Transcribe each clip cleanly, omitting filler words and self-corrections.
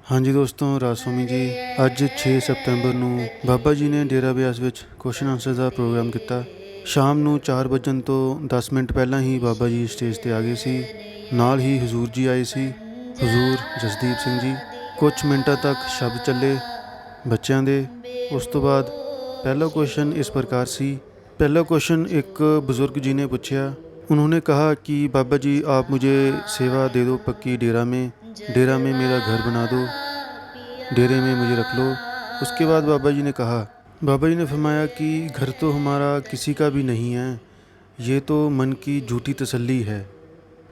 हाँ जी दोस्तों, राज स्वामी जी। ਅੱਜ 6 ਸਤੰਬਰ ਨੂੰ ਬਾਬਾ ਜੀ ਨੇ ਡੇਰਾ ਬਿਆਸ ਵਿੱਚ ਕੁਐਸਚਨ ਆਨਸਰ ਦਾ ਪ੍ਰੋਗਰਾਮ ਕੀਤਾ। ਸ਼ਾਮ ਨੂੰ 4 ਵਜਣ ਤੋਂ 10 ਮਿੰਟ ਪਹਿਲਾਂ ਹੀ ਬਾਬਾ ਜੀ ਸਟੇਜ ਤੇ ਆ ਗਏ ਸੀ। ਨਾਲ ਹੀ ਹਜ਼ੂਰ ਜੀ ਆਏ ਸੀ, ਹਜ਼ੂਰ ਜਸਦੀਪ ਸਿੰਘ ਜੀ। ਕੁਝ ਮਿੰਟਾਂ ਤੱਕ ਸ਼ਬਦ ਚੱਲੇ ਬੱਚਿਆਂ ਦੇ। ਉਸ ਤੋਂ ਬਾਅਦ पहला क्वेश्चन इस प्रकार सी। पहला क्वेश्चन एक बुज़ुर्ग जी ने पूछा। उन्होंने कहा कि बाबा जी आप मुझे सेवा दे दो पक्की, डेरा में मेरा घर बना दो, डेरे में मुझे रख लो। उसके बाद बाबा जी ने कहा, बाबा जी ने फरमाया कि घर तो हमारा किसी का भी नहीं है, ये तो मन की झूठी तसल्ली है।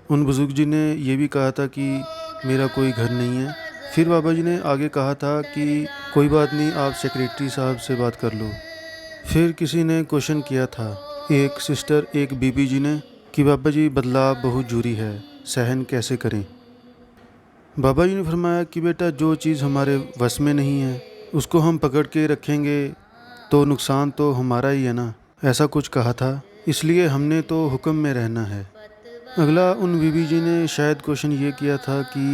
उन बुज़ुर्ग जी ने ये भी कहा था कि मेरा कोई घर नहीं है। फिर बाबा जी ने आगे कहा था कि कोई बात नहीं, आप सेक्रेटरी साहब से बात कर लो। फिर किसी ने क्वेश्चन किया था, एक सिस्टर एक बीबी जी ने, कि बाबा जी बदलाव बहुत जरूरी है, सहन कैसे करें। बाबा जी ने फरमाया कि बेटा जो चीज़ हमारे वश में नहीं है उसको हम पकड़ के रखेंगे तो नुकसान तो हमारा ही है ना, ऐसा कुछ कहा था। इसलिए हमने तो हुक्म में रहना है। अगला उन बीबी जी ने शायद क्वेश्चन ये किया था कि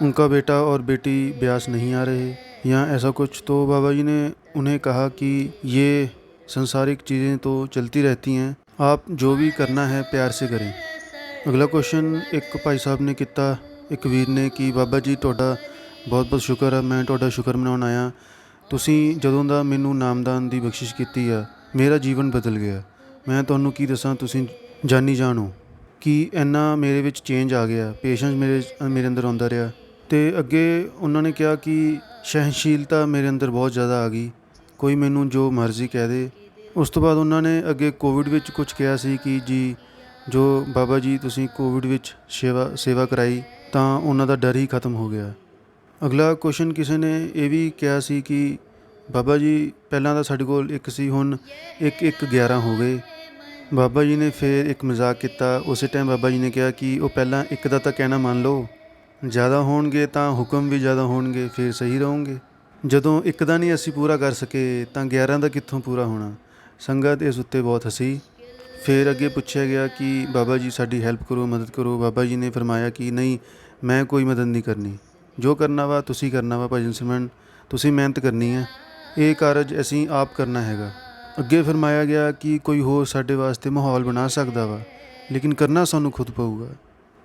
उनका बेटा और बेटी ब्यास नहीं आ रहे या ऐसा कुछ। तो बाबा जी ने उन्हें कहा कि ये संसारिक चीज़ें तो चलती रहती हैं, आप जो भी करना है प्यार से करें। अगला क्वेश्चन एक भाई साहब ने किया, एक वीर ने, कि बाबा जी ਤੁਹਾਡਾ बहुत बहुत शुक्र है, मैं ਤੁਹਾਡਾ शुक्र मनाउण आया। ਤੁਸੀਂ ਜਦੋਂ ਦਾ ਮੈਨੂੰ ਨਾਮਦਾਨ ਦੀ ਬਖਸ਼ਿਸ਼ ਕੀਤੀ ਆ, ਮੇਰਾ ਜੀਵਨ ਬਦਲ ਗਿਆ। ਮੈਂ ਤੁਹਾਨੂੰ ਕੀ ਦੱਸਾਂ, ਤੁਸੀਂ ਜਾਣੀ ਜਾਣੋ ਕਿ ਇੰਨਾ ਮੇਰੇ ਵਿੱਚ ਚੇਂਜ ਆ ਗਿਆ, ਪੇਸ਼ੈਂਸ ਮੇਰੇ ਅੰਦਰ ਆਉਂਦਾ ਰਿਹਾ। ਅਤੇ ਅੱਗੇ ਉਹਨਾਂ ਨੇ ਕਿਹਾ ਕਿ ਸਹਿਣਸ਼ੀਲਤਾ ਮੇਰੇ ਅੰਦਰ ਬਹੁਤ ਜ਼ਿਆਦਾ ਆ ਗਈ, ਕੋਈ ਮੈਨੂੰ ਜੋ ਮਰਜ਼ੀ ਕਹਿ ਦੇ। ਉਸ ਤੋਂ ਬਾਅਦ ਉਹਨਾਂ ਨੇ ਅੱਗੇ ਕੋਵਿਡ ਵਿੱਚ ਕੁਝ ਕਿਹਾ ਸੀ ਕਿ ਜੀ ਜੋ ਬਾਬਾ ਜੀ ਤੁਸੀਂ ਕੋਵਿਡ ਵਿੱਚ ਸੇਵਾ ਕਰਾਈ ਤਾਂ ਉਹਨਾਂ ਦਾ ਡਰ ਹੀ ਖਤਮ ਹੋ ਗਿਆ। ਅਗਲਾ ਕੁਐਸਚਨ ਕਿਸੇ ਨੇ ਇਹ ਵੀ ਕਿਹਾ ਸੀ ਕਿ ਬਾਬਾ ਜੀ ਪਹਿਲਾਂ ਤਾਂ ਸਾਡੇ ਕੋਲ ਇੱਕ ਸੀ, ਹੁਣ 1-1-11 ਹੋ ਗਏ। ਬਾਬਾ ਜੀ ਨੇ ਫਿਰ ਇੱਕ ਮਜ਼ਾਕ ਕੀਤਾ। ਉਸੇ ਟਾਈਮ ਬਾਬਾ ਜੀ ਨੇ ਕਿਹਾ ਕਿ ਉਹ ਪਹਿਲਾਂ ਇੱਕ ਦਾ ਤਾਂ ਕਹਿਣਾ ਮੰਨ ਲਓ, ਜ਼ਿਆਦਾ ਹੋਣਗੇ ਤਾਂ ਹੁਕਮ ਵੀ ਜ਼ਿਆਦਾ ਹੋਣਗੇ, ਫਿਰ ਸਹੀ ਰਹੋਗੇ। ਜਦੋਂ ਇੱਕ ਦਾ ਨਹੀਂ ਅਸੀਂ ਪੂਰਾ ਕਰ ਸਕੇ ਤਾਂ 11 ਦਾ ਕਿੱਥੋਂ ਪੂਰਾ ਹੋਣਾ। ਸੰਗਤ ਇਸ ਉੱਤੇ ਬਹੁਤ ਹੱਸੀ। ਫਿਰ ਅੱਗੇ ਪੁੱਛਿਆ ਗਿਆ ਕਿ ਬਾਬਾ ਜੀ ਸਾਡੀ ਹੈਲਪ ਕਰੋ, ਮਦਦ ਕਰੋ। ਬਾਬਾ ਜੀ ਨੇ ਫਰਮਾਇਆ ਕਿ ਨਹੀਂ, ਮੈਂ ਕੋਈ ਮਦਦ ਨਹੀਂ ਕਰਨੀ, ਜੋ ਕਰਨਾ ਵਾ ਤੁਸੀਂ ਕਰਨਾ ਵਾ ਭਜਨ ਸਿਮਰਨ, ਤੁਸੀਂ ਮਿਹਨਤ ਕਰਨੀ ਹੈ, ਇਹ ਕਾਰਜ ਅਸੀਂ ਆਪ ਕਰਨਾ ਹੈਗਾ। ਅੱਗੇ ਫਰਮਾਇਆ ਗਿਆ ਕਿ ਕੋਈ ਹੋਰ ਸਾਡੇ ਵਾਸਤੇ ਮਾਹੌਲ ਬਣਾ ਸਕਦਾ ਵਾ, ਲੇਕਿਨ ਕਰਨਾ ਸਾਨੂੰ ਖੁਦ ਪਊਗਾ।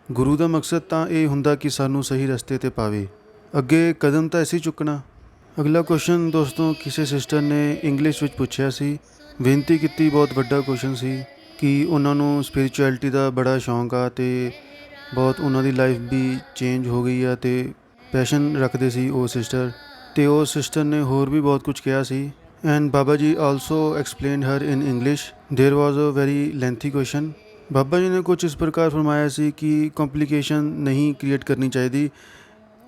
ਗੁਰੂ ਦਾ ਮਕਸਦ ਤਾਂ ਇਹ ਹੁੰਦਾ ਕਿ ਸਾਨੂੰ ਸਹੀ ਰਸਤੇ 'ਤੇ ਪਾਵੇ, ਅੱਗੇ ਕਦਮ ਤਾਂ ਅਸੀਂ ਚੁੱਕਣਾ। ਅਗਲਾ ਕੁਐਸਚਨ ਦੋਸਤੋ ਕਿਸੇ ਸਿਸਟਰ ਨੇ ਇੰਗਲਿਸ਼ ਵਿੱਚ ਪੁੱਛਿਆ ਸੀ, ਬੇਨਤੀ ਕੀਤੀ। ਬਹੁਤ ਵੱਡਾ ਕੁਐਸਚਨ ਸੀ ਕਿ ਉਹਨਾਂ ਨੂੰ ਸਪਿਰਿਚੁਅਲਿਟੀ ਦਾ ਬੜਾ ਸ਼ੌਂਕ ਆ ਅਤੇ ਬਹੁਤ ਉਹਨਾਂ ਦੀ ਲਾਈਫ ਵੀ ਚੇਂਜ ਹੋ ਗਈ ਆ ਅਤੇ ਪੈਸ਼ਨ ਰੱਖਦੇ ਸੀ ਉਹ ਸਿਸਟਰ। ਅਤੇ ਉਹ ਸਿਸਟਰ ਨੇ ਹੋਰ ਵੀ ਬਹੁਤ ਕੁਝ ਕਿਹਾ ਸੀ। And Baba ji also explained her in English. There was a very lengthy question. Baba ji ने कुछ इस प्रकार फरमाया सी कि कॉम्प्लीकेशन नहीं क्रिएट करनी चाहिए।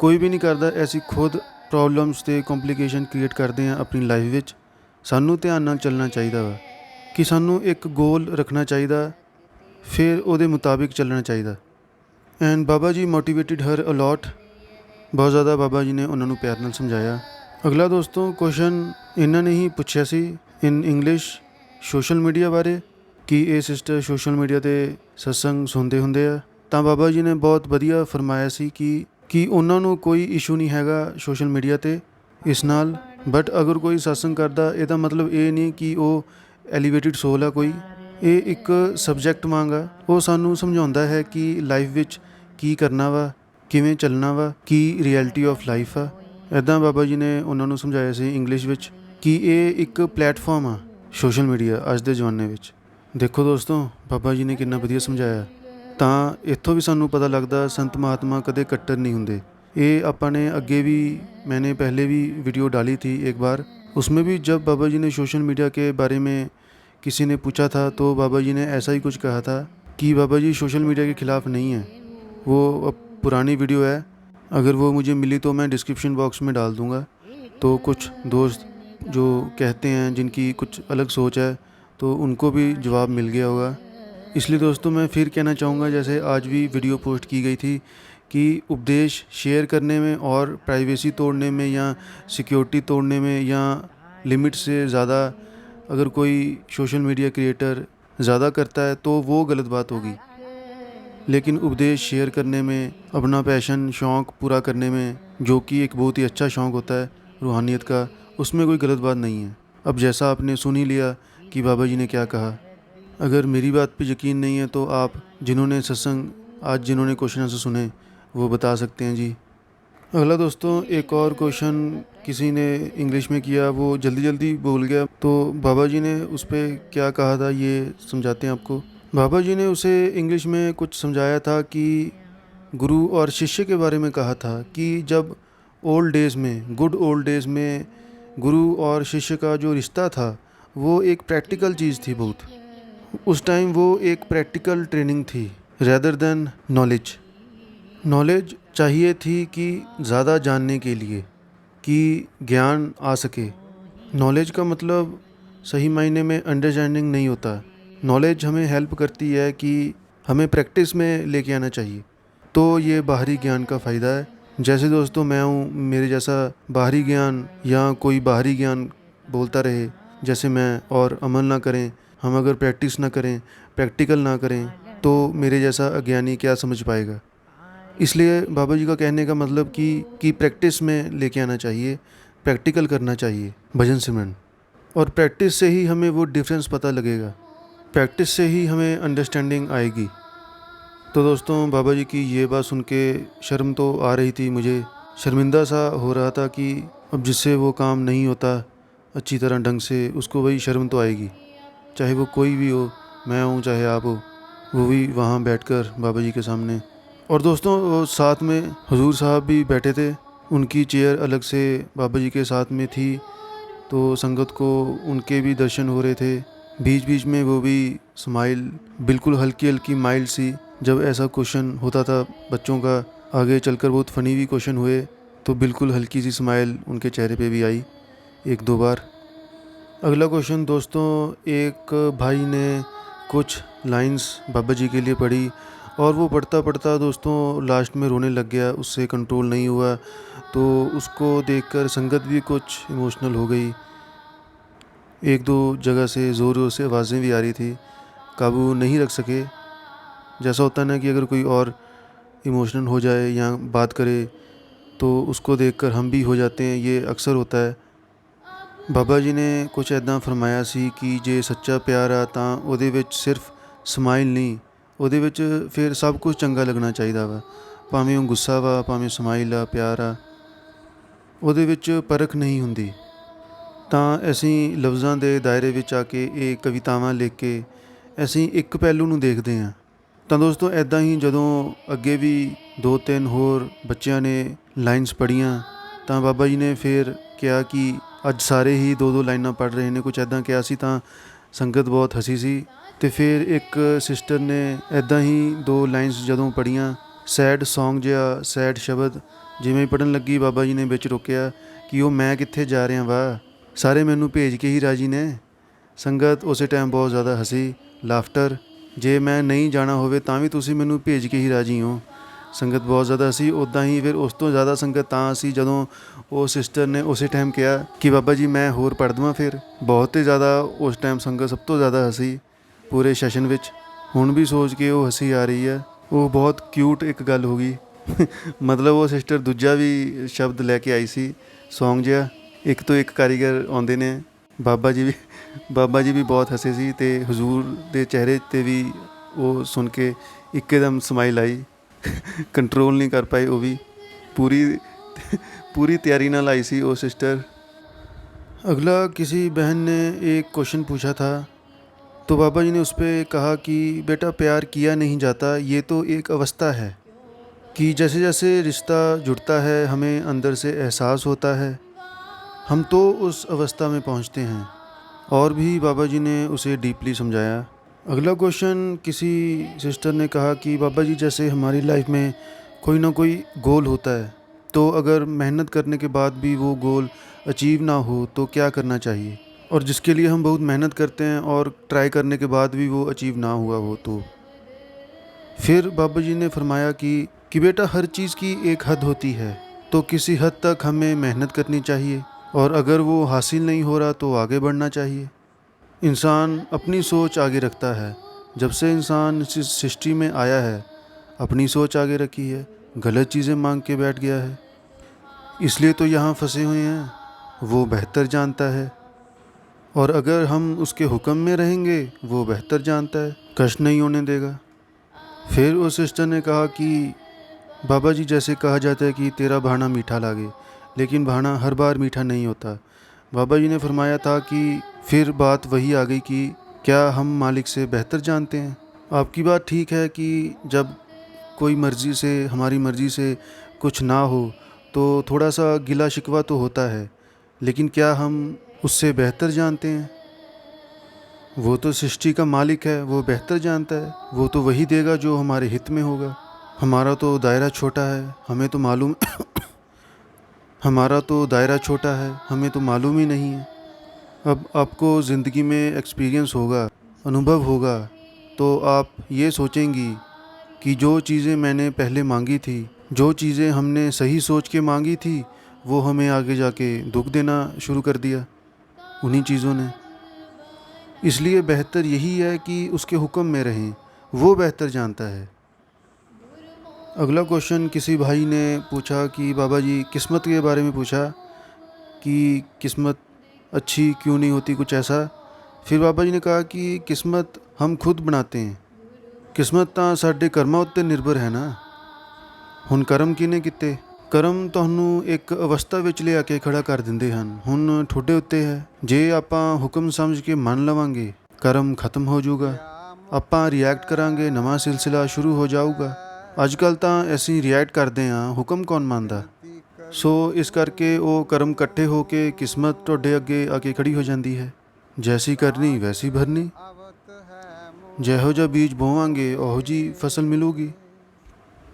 कोई भी नहीं करता, ऐसी खुद प्रॉब्लम्स ते कॉम्प्लीकेशन क्रिएट करते हैं अपनी लाइफ विच। सानू ध्यान नाल चलना चाहिए वा कि सानू एक गोल रखना चाहिए, फिर उहदे मुताबिक चलना चाहिए। एंड बाबा जी मोटिवेटेड हर अलॉट। बहुत ज़्यादा बाबा जी ने उन्होंने प्यार नाल समझाया। अगला दोस्तों क्वेश्चन इन्होंने ही पूछा सी इन इंग्लिश सोशल मीडिया बारे कि ये सिस्टर सोशल मीडिया ते सत्संग सुनते हुंदे आ। ਤਾਂ ਬਾਬਾ ਜੀ ਨੇ ਬਹੁਤ ਵਧੀਆ ਫਰਮਾਇਆ ਸੀ ਕਿ ਉਹਨਾਂ ਨੂੰ ਕੋਈ ਇਸ਼ੂ ਨਹੀਂ ਹੈਗਾ ਸੋਸ਼ਲ ਮੀਡੀਆ 'ਤੇ ਇਸ ਨਾਲ। ਬਟ ਅਗਰ ਕੋਈ ਸਤਸੰਗ ਕਰਦਾ, ਇਹਦਾ ਮਤਲਬ ਇਹ ਨਹੀਂ ਕਿ ਉਹ ਐਲੀਵੇਟਿਡ ਸੋਲ ਆ ਕੋਈ। ਇਹ ਇੱਕ ਸਬਜੈਕਟ ਵਾਂਗ ਆ, ਉਹ ਸਾਨੂੰ ਸਮਝਾਉਂਦਾ ਹੈ ਕਿ ਲਾਈਫ ਵਿੱਚ ਕੀ ਕਰਨਾ ਵਾ, ਕਿਵੇਂ ਚੱਲਣਾ ਵਾ, ਕੀ ਰਿਐਲਿਟੀ ਆਫ ਲਾਈਫ ਆ। ਇੱਦਾਂ ਬਾਬਾ ਜੀ ਨੇ ਉਹਨਾਂ ਨੂੰ ਸਮਝਾਇਆ ਸੀ ਇੰਗਲਿਸ਼ ਵਿੱਚ ਕਿ ਇਹ ਇੱਕ ਪਲੇਟਫਾਰਮ ਆ ਸੋਸ਼ਲ ਮੀਡੀਆ ਅੱਜ ਦੇ ਜ਼ਮਾਨੇ ਵਿੱਚ। ਦੇਖੋ ਦੋਸਤੋ ਬਾਬਾ ਜੀ ਨੇ ਕਿੰਨਾ ਵਧੀਆ ਸਮਝਾਇਆ। ਤਾਂ ਇੱਥੋਂ ਵੀ ਸਾਨੂੰ ਪਤਾ ਲੱਗਦਾ ਸੰਤ महात्मा कदे कट्टर नहीं होंगे। ये अपने अगे भी मैंने पहले भी वीडियो डाली थी एक बार, उसमें भी जब बाबा जी ने सोशल मीडिया के बारे में किसी ने पूछा था तो बाबा जी ने ऐसा ही कुछ कहा था कि बाबा जी सोशल मीडिया के ख़िलाफ़ नहीं है। वो अब पुरानी वीडियो है, अगर वो मुझे मिली तो मैं डिस्क्रिप्शन बॉक्स में डाल दूँगा। तो कुछ दोस्त जो कहते हैं जिनकी कुछ अलग सोच है तो उनको भी जवाब मिल गया होगा। इसलिए दोस्तों मैं फिर कहना चाहूँगा, जैसे आज भी वीडियो पोस्ट की गई थी कि उपदेश शेयर करने में और प्राइवेसी तोड़ने में या सिक्योरिटी तोड़ने में या लिमिट से ज़्यादा अगर कोई सोशल मीडिया क्रिएटर ज़्यादा करता है तो वो गलत बात होगी। लेकिन उपदेश शेयर करने में, अपना पैशन शौक़ पूरा करने में जो कि एक बहुत ही अच्छा शौक़ होता है रूहानियत का, उसमें कोई गलत बात नहीं है। अब जैसा आपने सुन ही लिया कि बाबा जी ने क्या कहा। अगर मेरी बात पे यकीन नहीं है तो आप जिन्होंने सत्संग आज जिन्होंने क्वेश्चन आंसर सुने वो बता सकते हैं जी। अगला दोस्तों, एक और क्वेश्चन किसी ने इंग्लिश में किया, वो जल्दी जल्दी बोल गया, तो बाबा जी ने उस पर क्या कहा था ये समझाते हैं आपको। बाबा जी ने उसे इंग्लिश में कुछ समझाया था कि गुरु और शिष्य के बारे में कहा था कि जब ओल्ड डेज़ में, गुड ओल्ड डेज़ में गुरु और शिष्य का जो रिश्ता था वो एक प्रैक्टिकल चीज़ थी बहुत। उस टाइम वो एक प्रैक्टिकल ट्रेनिंग थी रेदर देन नॉलेज। नॉलेज चाहिए थी कि ज़्यादा जानने के लिए, कि ज्ञान आ सके। नॉलेज का मतलब सही मायने में अंडरस्टैंडिंग नहीं होता। नॉलेज हमें हेल्प करती है कि हमें प्रैक्टिस में लेके आना चाहिए। तो ये बाहरी ज्ञान का फ़ायदा है। जैसे दोस्तों मैं हूँ, मेरे जैसा बाहरी ज्ञान या कोई बाहरी ज्ञान बोलता रहे जैसे मैं, और अमल ना करें, हम अगर प्रैक्टिस ना करें, प्रैक्टिकल ना करें, तो मेरे जैसा अज्ञानी क्या समझ पाएगा। इसलिए बाबा जी का कहने का मतलब कि प्रैक्टिस में लेके आना चाहिए, प्रैक्टिकल करना चाहिए भजन सिमरन। और प्रैक्टिस से ही हमें वो डिफरेंस पता लगेगा, प्रैक्टिस से ही हमें अंडरस्टैंडिंग आएगी। तो दोस्तों बाबा जी की ये बात सुन के शर्म तो आ रही थी, मुझे शर्मिंदा सा हो रहा था कि अब जिससे वो काम नहीं होता अच्छी तरह ढंग से, उसको वही शर्म तो आएगी, चाहे वो कोई भी हो, मैं हूँ चाहे आप हो, वो भी वहाँ बैठकर बाबा जी के सामने। और दोस्तों वो साथ में हुजूर साहब भी बैठे थे, उनकी चेयर अलग से बाबा जी के साथ में थी, तो संगत को उनके भी दर्शन हो रहे थे। बीच बीच में वो भी स्माइल, बिल्कुल हल्की हल्की माइल्ड सी, जब ऐसा क्वेश्चन होता था बच्चों का, आगे चलकर बहुत फ़नी भी क्वेश्चन हुए, तो बिल्कुल हल्की सी स्माइल उनके चेहरे पे भी आई एक दो बार। अगला क्वेश्चन दोस्तों, एक भाई ने कुछ लाइंस बाबा जी के लिए पढ़ी और वो पढ़ता पढ़ता दोस्तों लास्ट में रोने लग गया, उससे कंट्रोल नहीं हुआ। तो उसको देखकर संगत भी कुछ इमोशनल हो गई, एक दो जगह से ज़ोर ज़ोर से आवाज़ें भी आ रही थी, काबू नहीं रख सके। जैसा होता है ना कि अगर कोई और इमोशनल हो जाए या बात करे तो उसको देखकर हम भी हो जाते हैं, ये अक्सर होता है। बाबा जी ने कुछ ऐदा फरमाया सी कि जे सच्चा प्यार आ तां ਉਹਦੇ ਵਿੱਚ सिर्फ ਸਮਾਈਲ ਨਹੀਂ, ਉਹਦੇ ਵਿੱਚ ਫਿਰ ਸਭ ਕੁਝ ਚੰਗਾ ਲੱਗਣਾ ਚਾਹੀਦਾ ਵਾ, ਭਾਵੇਂ ਉਹ ਗੁੱਸਾ ਵਾ, ਭਾਵੇਂ ਸਮਾਈਲ ਆ, ਪਿਆਰ ਆ, ਉਹਦੇ ਵਿੱਚ ਪਰਖ ਨਹੀਂ ਹੁੰਦੀ। ਤਾਂ ਅਸੀਂ ਲਫ਼ਜ਼ਾਂ ਦੇ ਦਾਇਰੇ ਵਿੱਚ ਆ ਕੇ ਇਹ ਕਵਿਤਾਵਾਂ ਲਿਖ ਕੇ ਅਸੀਂ ਇੱਕ ਪਹਿਲੂ ਨੂੰ ਦੇਖਦੇ ਹਾਂ। ਤਾਂ ਦੋਸਤੋ ਇੱਦਾਂ ਹੀ ਜਦੋਂ ਅੱਗੇ ਵੀ ਦੋ ਤਿੰਨ ਹੋਰ ਬੱਚਿਆਂ ਨੇ ਲਾਈਨਸ ਪੜ੍ਹੀਆਂ ਤਾਂ ਬਾਬਾ ਜੀ ਨੇ ਫਿਰ ਕਿਹਾ ਕਿ ਅੱਜ ਸਾਰੇ ਹੀ ਦੋ ਦੋ ਲਾਈਨਾਂ ਪੜ੍ਹ ਰਹੇ ਨੇ, ਕੁਛ ਇੱਦਾਂ ਕਿਹਾ ਸੀ ਤਾਂ ਸੰਗਤ ਬਹੁਤ ਹੱਸੀ ਸੀ। ਤੇ ਫਿਰ ਇੱਕ ਸਿਸਟਰ ਨੇ ਇੱਦਾਂ ਹੀ ਦੋ ਲਾਈਨਸ ਜਦੋਂ ਪੜ੍ਹੀਆਂ, ਸੈਡ ਸੌਂਗ ਜਿਹਾ, ਸੈਡ ਸ਼ਬਦ ਜਿਵੇਂ ਹੀ ਪੜ੍ਹਨ ਲੱਗੀ, ਬਾਬਾ ਜੀ ਨੇ ਵਿੱਚ ਰੋਕਿਆ ਕਿ ਉਹ ਮੈਂ ਕਿੱਥੇ ਜਾ ਰਿਹਾ ਵਾ, ਸਾਰੇ ਮੈਨੂੰ ਭੇਜ ਕੇ ਹੀ ਰਾਜੀ ਨੇ। ਸੰਗਤ ਉਸੇ ਟਾਈਮ ਬਹੁਤ ਜ਼ਿਆਦਾ ਹੱਸੀ, ਲਾਫਟਰ। ਜੇ ਮੈਂ ਨਹੀਂ ਜਾਣਾ ਹੋਵੇ ਤਾਂ ਵੀ ਤੁਸੀਂ ਮੈਨੂੰ ਭੇਜ ਕੇ ਹੀ ਰਾਜੀ ਹੋ। ਸੰਗਤ ਬਹੁਤ ਜ਼ਿਆਦਾ ਹੱਸੀ। ਉੱਦਾਂ ਹੀ ਫਿਰ ਉਸ ਤੋਂ ਜ਼ਿਆਦਾ ਸੰਗਤ ਤਾਂ ਹੱਸੀ ਜਦੋਂ ਉਹ ਸਿਸਟਰ ਨੇ ਉਸੇ ਟਾਈਮ ਕਿਹਾ ਕਿ ਬਾਬਾ ਜੀ ਮੈਂ ਹੋਰ ਪੜ੍ਹ ਦੇਵਾਂ। ਫਿਰ ਬਹੁਤ ਹੀ ਜ਼ਿਆਦਾ ਉਸ ਟਾਈਮ ਸੰਗਤ ਸਭ ਤੋਂ ਜ਼ਿਆਦਾ ਹੱਸੀ ਪੂਰੇ ਸੈਸ਼ਨ ਵਿੱਚ। ਹੁਣ ਵੀ ਸੋਚ ਕੇ ਉਹ ਹੱਸੀ ਆ ਰਹੀ ਹੈ। ਉਹ ਬਹੁਤ ਕਿਊਟ ਇੱਕ ਗੱਲ ਹੋ ਗਈ। ਮਤਲਬ ਉਹ ਸਿਸਟਰ ਦੂਜਾ ਵੀ ਸ਼ਬਦ ਲੈ ਕੇ ਆਈ ਸੀ, ਸੌਂਗ ਜਿਹਾ। ਇੱਕ ਤੋਂ ਇੱਕ ਕਾਰੀਗਰ ਆਉਂਦੇ ਨੇ। ਬਾਬਾ ਜੀ ਵੀ ਬਹੁਤ ਹੱਸੇ ਸੀ ਅਤੇ ਹਜ਼ੂਰ ਦੇ ਚਿਹਰੇ 'ਤੇ ਵੀ ਉਹ ਸੁਣ ਕੇ ਇੱਕਦਮ ਸਮਾਈਲ ਆਈ। कंट्रोल नहीं कर पाए, वो भी पूरी तैयारी ਨਾਲ आई सी वो सिस्टर। अगला किसी बहन ने एक क्वेश्चन पूछा था तो बाबा जी ने उस पर कहा कि बेटा प्यार किया नहीं जाता, ये तो एक अवस्था है कि जैसे जैसे रिश्ता जुड़ता है हमें अंदर से एहसास होता है, हम तो उस अवस्था में पहुंचते हैं। और भी बाबा जी ने उसे डीपली समझाया। अगला क्वेश्चन किसी सिस्टर ने कहा कि बाबा जी जैसे हमारी लाइफ में कोई ना कोई गोल होता है, तो अगर मेहनत करने के बाद भी वो गोल अचीव ना हो तो क्या करना चाहिए, और जिसके लिए हम बहुत मेहनत करते हैं और ट्राई करने के बाद भी वो अचीव ना हुआ हो तो। फिर बाबा जी ने फरमाया कि बेटा हर चीज़ की एक हद होती है, तो किसी हद तक हमें मेहनत करनी चाहिए और अगर वो हासिल नहीं हो रहा तो आगे बढ़ना चाहिए। इंसान अपनी सोच आगे रखता है। जब से इंसान इस सृष्टि में आया है अपनी सोच आगे रखी है, गलत चीज़ें मांग के बैठ गया है। इसलिए तो यहाँ फंसे हुए हैं। वो बेहतर जानता है, और अगर हम उसके हुक्म में रहेंगे वो बेहतर जानता है, कष्ट नहीं होने देगा। फिर उस सिस्टर ने कहा कि बाबा जी, जैसे कहा जाता है कि तेरा भाना मीठा लागे, लेकिन भाना हर बार मीठा नहीं होता। बाबा जी ने फरमाया था कि फिर बात वही आ गई कि क्या हम मालिक से बेहतर जानते हैं। आपकी बात ठीक है कि जब कोई मर्ज़ी से, हमारी मर्ज़ी से कुछ ना हो तो थोड़ा सा गिला शिकवा तो होता है, लेकिन क्या हम उससे बेहतर जानते हैं? वो तो सृष्टि का मालिक है, वो बेहतर जानता है। वो तो वही देगा जो हमारे हित में होगा। हमारा तो दायरा छोटा है, हमें तो मालूम हमारा तो दायरा छोटा है, हमें तो मालूम ही नहीं है। अब आपको ज़िंदगी में एक्सपीरियंस होगा, अनुभव होगा, तो आप ये सोचेंगी कि जो चीज़ें मैंने पहले मांगी थी, जो चीज़ें हमने सही सोच के मांगी थी, वो हमें आगे जाके दुख देना शुरू कर दिया उन्हीं चीज़ों ने। इसलिए बेहतर यही है कि उसके हुक्म में रहें, वो बेहतर जानता है। अगला क्वेश्चन किसी भाई ने पूछा कि बाबा जी, किस्मत के बारे में पूछा कि किस्मत अच्छी क्यों नहीं होती, कुछ ऐसा। फिर बाबा जी ने कहा कि किस्मत हम खुद बनाते हैं। किस्मत ਤਾਂ ਸਾਡੇ ਕਰਮਾਂ ਉੱਤੇ ਨਿਰਭਰ ਹੈ ਨਾ। ਹੁਣ ਕਰਮ ਕਿਹਨੇ ਕੀਤੇ? ਕਰਮ ਤੁਹਾਨੂੰ ਇੱਕ ਅਵਸਥਾ ਵਿੱਚ ਲਿਆ ਕੇ ਖੜਾ ਕਰ ਦਿੰਦੇ ਹਨ। ਹੁਣ ਤੁਹਾਡੇ ਉੱਤੇ ਹੈ। ਜੇ ਆਪਾਂ ਹੁਕਮ ਸਮਝ ਕੇ ਮੰਨ ਲਵਾਂਗੇ, ਕਰਮ ਖਤਮ ਹੋ ਜਾਊਗਾ। ਆਪਾਂ ਰਿਐਕਟ ਕਰਾਂਗੇ, ਨਵਾਂ ਸਿਲਸਿਲਾ ਸ਼ੁਰੂ ਹੋ ਜਾਊਗਾ। ਅੱਜ ਕੱਲ੍ਹ ਤਾਂ ਅਸੀਂ ਰਿਐਕਟ ਕਰਦੇ ਹਾਂ, ਹੁਕਮ ਕੌਣ ਮੰਨਦਾ। ਸੋ ਇਸ ਕਰਕੇ ਉਹ ਕਰਮ ਇਕੱਠੇ ਹੋ ਕੇ ਕਿਸਮਤ ਤੁਹਾਡੇ ਅੱਗੇ ਆ ਕੇ ਖੜੀ ਹੋ ਜਾਂਦੀ ਹੈ। ਜੈਸੀ ਕਰਨੀ ਵੈਸੀ ਭਰਨੀ। ਜਿਹੋ ਜਿਹਾ ਬੀਜ ਬੋਵਾਂਗੇ ਉਹੋ ਜਿਹੀ ਫਸਲ ਮਿਲੂਗੀ।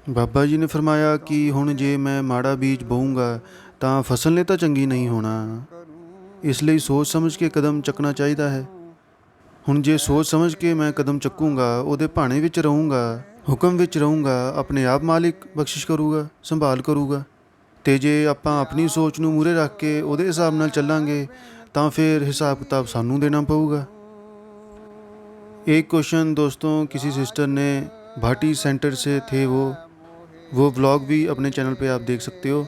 ਬਾਬਾ ਜੀ ਨੇ ਫਰਮਾਇਆ ਕਿ ਹੁਣ ਜੇ ਮੈਂ ਮਾੜਾ ਬੀਜ ਬੋਊਂਗਾ ਤਾਂ ਫਸਲ ਨੇ ਤਾਂ ਚੰਗੀ ਨਹੀਂ ਹੋਣਾ। ਇਸ ਲਈ ਸੋਚ ਸਮਝ ਕੇ ਕਦਮ ਚੱਕਣਾ ਚਾਹੀਦਾ ਹੈ। ਹੁਣ ਜੇ ਸੋਚ ਸਮਝ ਕੇ ਮੈਂ ਕਦਮ ਚੱਕੂੰਗਾ, ਉਹਦੇ ਭਾਣੇ ਵਿੱਚ ਰਹੂੰਗਾ, ਹੁਕਮ ਵਿੱਚ ਰਹੂੰਗਾ, ਆਪਣੇ ਆਪ ਮਾਲਿਕ ਬਖਸ਼ਿਸ਼ ਕਰੂਗਾ, ਸੰਭਾਲ ਕਰੂਗਾ। ਅਤੇ ਜੇ ਆਪਾਂ ਆਪਣੀ ਸੋਚ ਨੂੰ ਮੂਹਰੇ ਰੱਖ ਕੇ ਉਹਦੇ ਹਿਸਾਬ ਨਾਲ ਚੱਲਾਂਗੇ ਤਾਂ फिर हिसाब किताब सानू देना पड़ेगा। एक क्वेश्चन दोस्तों, किसी सिस्टर ने भाटी सेंटर से थे, वो व्लॉग भी अपने चैनल पे आप देख सकते हो,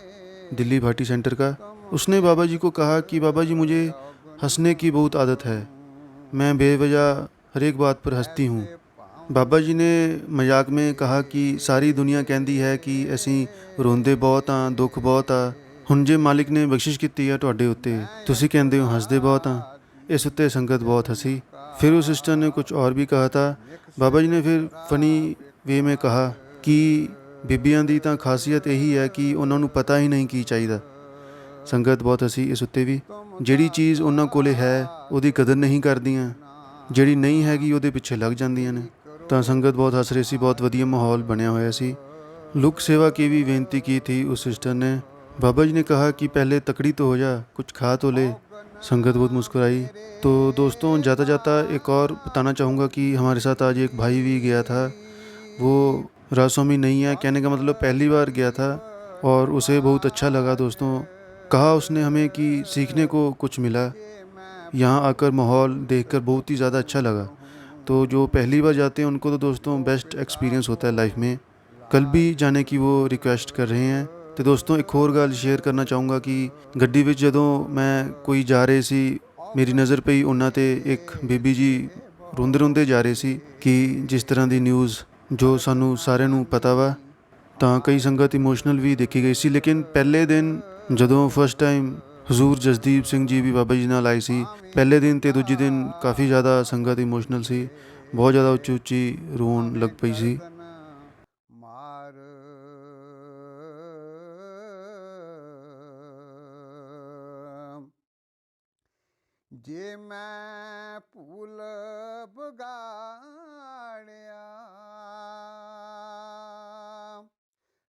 दिल्ली भाटी सेंटर का। उसने बाबा जी को कहा कि बाबा जी, मुझे हंसने की बहुत आदत है, मैं बेवजह हर एक बात पर हंसती हूँ। बाबा जी ने मजाक में कहा कि सारी दुनिया कहती है कि ਅਸੀਂ ਰੋਂਦੇ ਬਹੁਤ ਹਾਂ, ਦੁੱਖ ਬਹੁਤ ਆ। ਹੁਣ ਜੇ ਮਾਲਿਕ ਨੇ ਬਖਸ਼ਿਸ਼ ਕੀਤੀ ਹੈ ਤੁਹਾਡੇ ਉੱਤੇ, ਤੁਸੀਂ ਕਹਿੰਦੇ ਹੋ ਹੱਸਦੇ बहुत हाँ। इस उत्ते संगत बहुत हंसी। फिर उस सिस्टर ने कुछ और भी कहा था। बाबा जी ने फिर फनी वे में कहा कि ਬੀਬੀਆਂ ਦੀ ਤਾਂ ਖਾਸੀਅਤ ਇਹੀ ਹੈ ਕਿ ਉਹਨਾਂ ਨੂੰ ਪਤਾ ਹੀ ਨਹੀਂ ਕੀ ਚਾਹੀਦਾ। ਸੰਗਤ ਬਹੁਤ ਹੱਸੀ ਇਸ ਉੱਤੇ ਵੀ। ਜਿਹੜੀ ਚੀਜ਼ ਉਹਨਾਂ ਕੋਲੇ ਹੈ ਉਹਦੀ ਕਦਰ ਨਹੀਂ ਕਰਦੀਆਂ, ਜਿਹੜੀ ਨਹੀਂ ਹੈਗੀ ਉਹਦੇ ਪਿੱਛੇ ਲੱਗ ਜਾਂਦੀਆਂ ਨੇ। ਤਾਂ ਸੰਗਤ ਬਹੁਤ ਹੱਸ ਰਹੀ ਸੀ, ਬਹੁਤ ਵਧੀਆ ਮਾਹੌਲ ਬਣਿਆ ਹੋਇਆ ਸੀ। लुक सेवा की भी बेनती की थी उस सिस्टर ने। बाबा जी ने कहा कि पहले तकड़ी तो हो जा, कुछ खा तो ले। संगत बहुत मुस्कुराई। तो दोस्तों, जाता जाता एक और बताना चाहूँगा कि हमारे साथ आज एक भाई भी गया था। वो रासोमी नहीं है, कहने का मतलब पहली बार गया था, और उसे बहुत अच्छा लगा दोस्तों। कहा उसने हमें कि सीखने को कुछ मिला, यहाँ आकर माहौल देखकर बहुत ही ज़्यादा अच्छा लगा। तो जो पहली बार जाते हैं उनको तो दोस्तों बेस्ट एक्सपीरियंस होता है लाइफ में। कल भी जाने की वो रिक्वेस्ट कर रहे हैं। तो दोस्तों, एक होर गल शेयर करना चाहूँगा कि ਗੱਡੀ ਵਿੱਚ ਜਦੋਂ ਮੈਂ ਕੋਈ ਜਾ ਰਹੇ ਸੀ, ਮੇਰੀ ਨਜ਼ਰ ਪਈ ਉਹਨਾਂ 'ਤੇ ਇੱਕ ਬੀਬੀ ਜੀ ਰੋਂਦੇ ਰੋਂਦੇ ਜਾ ਰਹੇ ਸੀ ਕਿ ਜਿਸ ਤਰ੍ਹਾਂ ਦੀ ਨਿਊਜ਼ ਜੋ ਸਾਨੂੰ ਸਾਰਿਆਂ ਨੂੰ ਪਤਾ ਵਾ। ਤਾਂ ਕਈ ਸੰਗਤ ਇਮੋਸ਼ਨਲ ਵੀ ਦੇਖੀ ਗਈ ਸੀ। ਲੇਕਿਨ ਪਹਿਲੇ ਦਿਨ ਜਦੋਂ ਫਸਟ ਟਾਈਮ ਹਜ਼ੂਰ ਜਸਦੀਪ ਸਿੰਘ ਜੀ ਵੀ ਬਾਬਾ ਜੀ ਨਾਲ ਆਏ ਸੀ, ਪਹਿਲੇ ਦਿਨ ਅਤੇ ਦੂਜੇ ਦਿਨ ਕਾਫੀ ਜ਼ਿਆਦਾ ਸੰਗਤ ਇਮੋਸ਼ਨਲ ਸੀ, ਬਹੁਤ ਜ਼ਿਆਦਾ ਉੱਚੀ ਉੱਚੀ ਰੋਣ ਲੱਗ ਪਈ ਸੀ। ਮਾਰ ਜੇ ਮੈਂ ਭੂਲ ਬਗਾੜਿਆ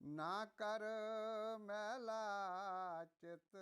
ਨਾ ਕਰ ਮੈਲਾ ਚਿਤ